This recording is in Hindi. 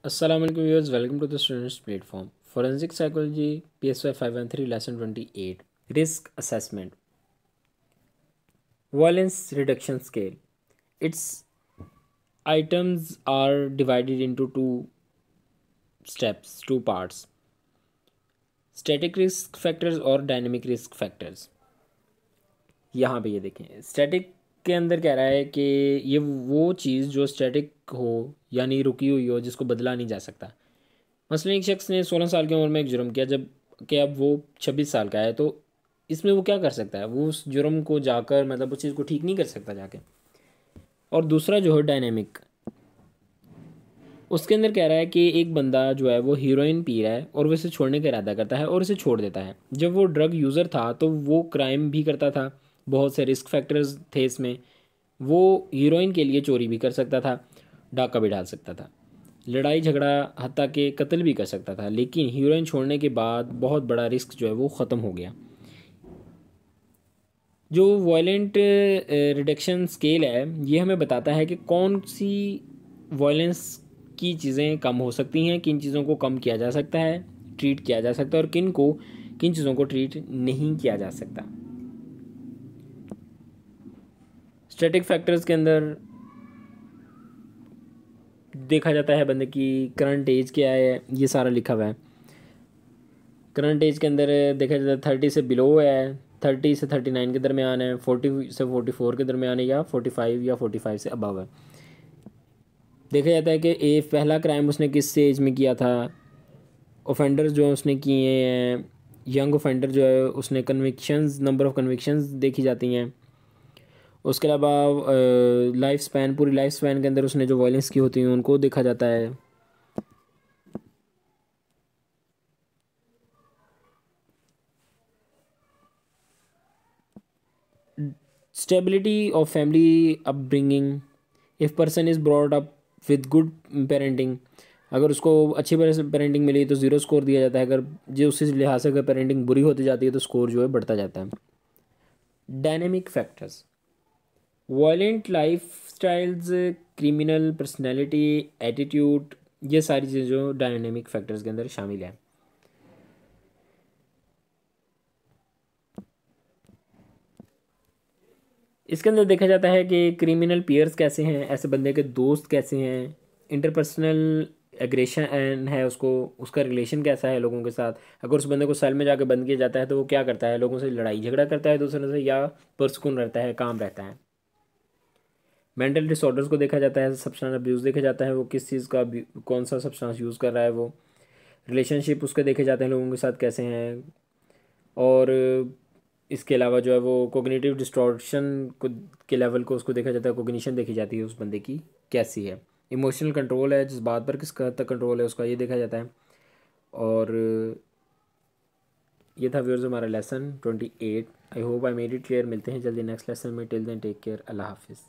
Assalamu alaikum viewers, welcome to the students platform. Forensic Psychology PSY 513 lesson 28. Risk Assessment. Violence Reduction Scale. Its items are divided into two steps, two parts. Static risk factors और डायनेमिक रिस्क फैक्टर्स. यहाँ पे ये देखें, स्टैटिक के अंदर कह रहा है कि ये वो चीज़ जो स्टैटिक हो यानी रुकी हुई हो, जिसको बदला नहीं जा सकता. मसलन एक शख्स ने 16 साल की उम्र में एक जुर्म किया, जब कि अब वो 26 साल का है, तो इसमें वो क्या कर सकता है? वो उस जुर्म को जाकर मतलब उस चीज़ को ठीक नहीं कर सकता जाके. और दूसरा जो है डायनेमिक, उसके अंदर कह रहा है कि एक बंदा जो है वो हीरोइन पी रहा है और वो इसे छोड़ने का इरादा करता है और इसे छोड़ देता है. जब वो ड्रग यूज़र था तो वो क्राइम भी करता था, बहुत से रिस्क फैक्टर्स थे इसमें. वो हीरोइन के लिए चोरी भी कर सकता था, डाका भी डाल सकता था, लड़ाई झगड़ा हत्या के कत्ल भी कर सकता था. लेकिन हीरोइन छोड़ने के बाद बहुत बड़ा रिस्क जो है वो ख़त्म हो गया. जो वायलेंट रिडक्शन स्केल है ये हमें बताता है कि कौन सी वायलेंस की चीज़ें कम हो सकती हैं, किन चीज़ों को कम किया जा सकता है, ट्रीट किया जा सकता है, और किन चीज़ों को ट्रीट नहीं किया जा सकता. स्टैटिक फैक्टर्स के अंदर देखा जाता है बंदे की करंट एज क्या है, ये सारा लिखा हुआ है. करंट एज के अंदर देखा जाता है 30 से बिलो है, 30 से 39 के दरमियान है, 40 से 44 के दरमियान है, या 45 या 45 से अबव है. देखा जाता है कि पहला क्राइम उसने किस एज में किया था, ऑफेंडर्स जो उसने किए हैं, यंग ऑफेंडर जो है उसने कन्विक्शंस, नंबर ऑफ़ कन्विक्शंस देखी जाती हैं. उसके अलावा लाइफ स्पैन, पूरी लाइफ स्पैन के अंदर उसने जो वायलेंस की होती हैं उनको देखा जाता है. Stability of family upbringing. If person is brought up with good parenting, अगर उसको अच्छी पेरेंटिंग मिली तो ज़ीरो स्कोर दिया जाता है. अगर जो उसी लिहाज से अगर पेरेंटिंग बुरी होती जाती है तो स्कोर जो है बढ़ता जाता है. Dynamic factors. Violent life styles, criminal personality, attitude, ये सारी चीज़ें जो डायनेमिक फैक्टर्स के अंदर शामिल हैं. इसके अंदर देखा जाता है कि क्रिमिनल पीयर्स कैसे हैं, ऐसे बंदे के दोस्त कैसे हैं, इंटरपर्सनल एग्रेशन है उसको, उसका रिलेशन कैसा है लोगों के साथ. अगर उस बंदे को सेल में जाकर बंद किया जाता है तो वो क्या करता है, लोगों से लड़ाई झगड़ा करता है दूसरों से, या पुरसुकून रहता है, काम रहता है. मेंटल डिसऑर्डर्स को देखा जाता है, सब्सटेंस अब्यूज़ देखा जाता है, वो किस चीज़ का कौन सा सब्सटेंस यूज़ कर रहा है वो. रिलेशनशिप उसके देखे जाते हैं लोगों के साथ कैसे हैं. और इसके अलावा जो है वो कोग्निटिव डिस्टॉर्शन को के लेवल को उसको देखा जाता है, कोग्निशन देखी जाती है उस बंदे की कैसी है. इमोशनल कंट्रोल है, जिस बात पर किस हद तक कंट्रोल है उसका, ये देखा जाता है. और ये था व्यूअर्स हमारा lesson 28. I hope I made it clear. मिलते हैं जल्दी नेक्स्ट लेसन में. Till then take care. अल्लाह हाफिज़.